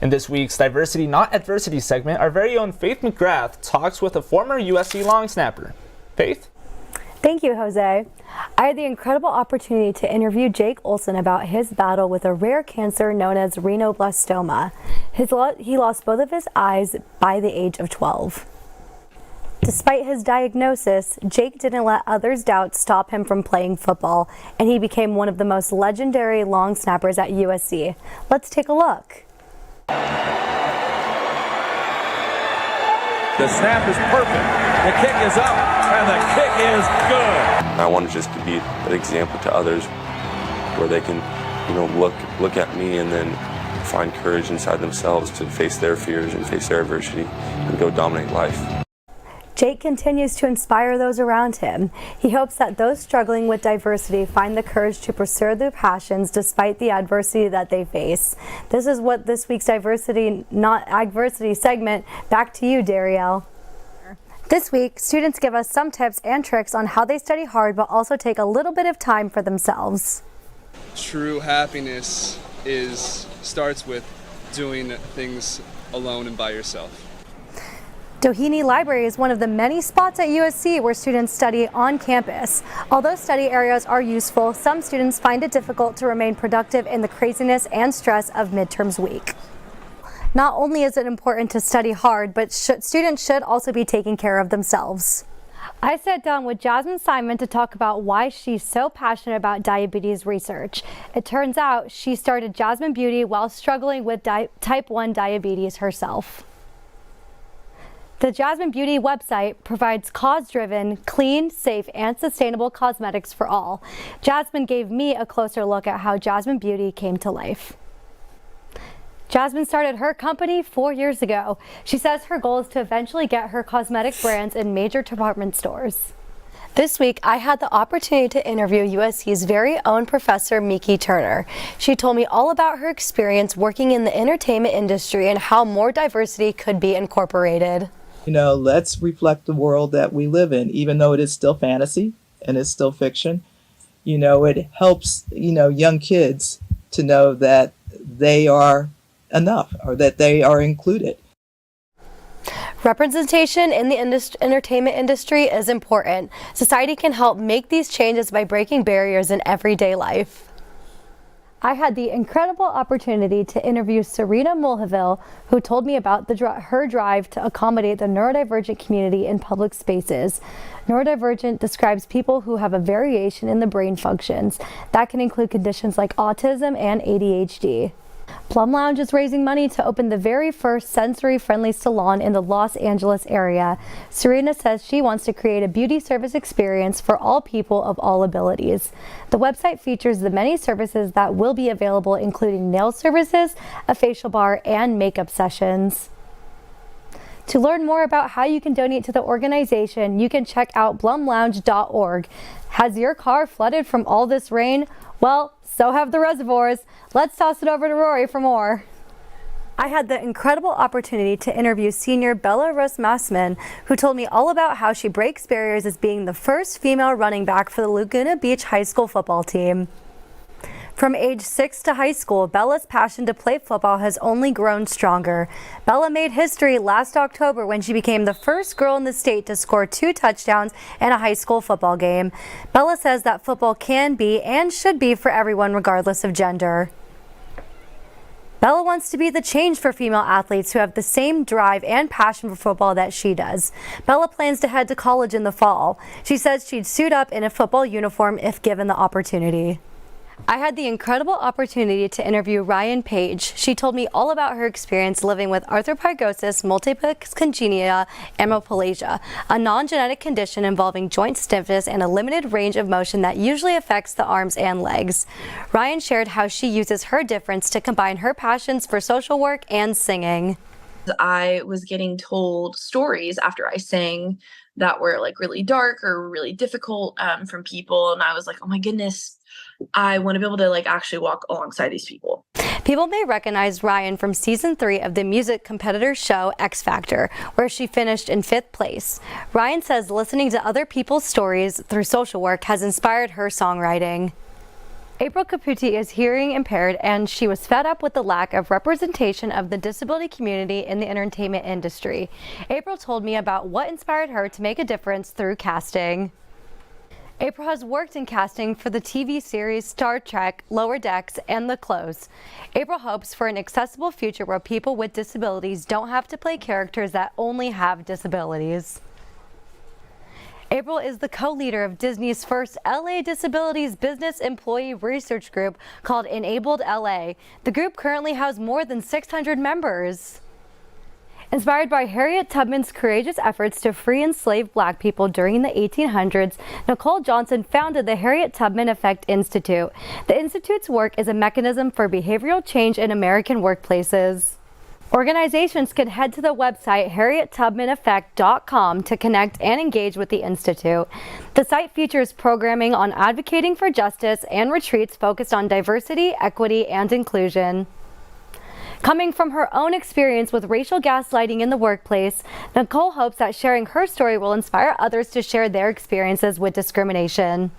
In this week's Diversity Not Adversity segment, our very own Faith McGrath talks with a former USC long snapper. Faith? Thank you, Jose. I had the incredible opportunity to interview Jake Olson about his battle with a rare cancer known as rhinoblastoma. He lost both of his eyes by the age of 12. Despite his diagnosis, Jake didn't let others' doubts stop him from playing football, and he became one of the most legendary long snappers at USC. Let's take a look. The snap is perfect. The kick is up, and the kick is good. I want just to be an example to others where they can, look at me and then find courage inside themselves to face their fears and face their adversity and go dominate life. Jake continues to inspire those around him. He hopes that those struggling with diversity find the courage to pursue their passions despite the adversity that they face. This is what this week's Diversity Not Adversity segment. Back to you, Darielle. This week, students give us some tips and tricks on how they study hard but also take a little bit of time for themselves. True happiness starts with doing things alone and by yourself. Doheny Library is one of the many spots at USC where students study on campus. Although study areas are useful, some students find it difficult to remain productive in the craziness and stress of midterms week. Not only is it important to study hard, but students should also be taking care of themselves. I sat down with Jasmine Simon to talk about why she's so passionate about diabetes research. It turns out she started Jasmine Beauty while struggling with type 1 diabetes herself. The Jasmine Beauty website provides cause-driven, clean, safe, and sustainable cosmetics for all. Jasmine gave me a closer look at how Jasmine Beauty came to life. Jasmine started her company 4 years ago. She says her goal is to eventually get her cosmetic brands in major department stores. This week, I had the opportunity to interview USC's very own Professor Miki Turner. She told me all about her experience working in the entertainment industry and how more diversity could be incorporated. Let's reflect the world that we live in, even though it is still fantasy and it's still fiction. It helps, young kids to know that they are enough or that they are included. Representation in the entertainment industry is important. Society can help make these changes by breaking barriers in everyday life. I had the incredible opportunity to interview Serena Mulhaville, who told me about her drive to accommodate the neurodivergent community in public spaces. Neurodivergent describes people who have a variation in the brain functions. That can include conditions like autism and ADHD. Plum Lounge is raising money to open the very first sensory-friendly salon in the Los Angeles area. Serena says she wants to create a beauty service experience for all people of all abilities. The website features the many services that will be available, including nail services, a facial bar, and makeup sessions. To learn more about how you can donate to the organization, you can check out blumlounge.org. Has your car flooded from all this rain? Well, so have the reservoirs. Let's toss it over to Rory for more. I had the incredible opportunity to interview senior Bella Rosmasman, who told me all about how she breaks barriers as being the first female running back for the Laguna Beach High School football team. From age 6 to high school, Bella's passion to play football has only grown stronger. Bella made history last October when she became the first girl in the state to score 2 touchdowns in a high school football game. Bella says that football can be and should be for everyone regardless of gender. Bella wants to be the change for female athletes who have the same drive and passion for football that she does. Bella plans to head to college in the fall. She says she'd suit up in a football uniform if given the opportunity. I had the incredible opportunity to interview Ryan Page. She told me all about her experience living with arthrogryposis multiplex congenita amyloplasia, a non-genetic condition involving joint stiffness and a limited range of motion that usually affects the arms and legs. Ryan shared how she uses her difference to combine her passions for social work and singing. I was getting told stories after I sang that were really dark or really difficult from people, and I was like, oh my goodness, I want to be able to actually walk alongside these people. People may recognize Ryan from season 3 of the music competitor show X Factor, where she finished in 5th place. Ryan says listening to other people's stories through social work has inspired her songwriting. April Caputi is hearing impaired, and she was fed up with the lack of representation of the disability community in the entertainment industry. April told me about what inspired her to make a difference through casting. April has worked in casting for the TV series Star Trek, Lower Decks, and The Close. April hopes for an accessible future where people with disabilities don't have to play characters that only have disabilities. April is the co-leader of Disney's first LA Disabilities Business Employee Research Group called Enabled LA. The group currently has more than 600 members. Inspired by Harriet Tubman's courageous efforts to free enslaved Black people during the 1800s, Nicole Johnson founded the Harriet Tubman Effect Institute. The Institute's work is a mechanism for behavioral change in American workplaces. Organizations can head to the website harriettubmaneffect.com to connect and engage with the Institute. The site features programming on advocating for justice and retreats focused on diversity, equity, and inclusion. Coming from her own experience with racial gaslighting in the workplace, Nicole hopes that sharing her story will inspire others to share their experiences with discrimination.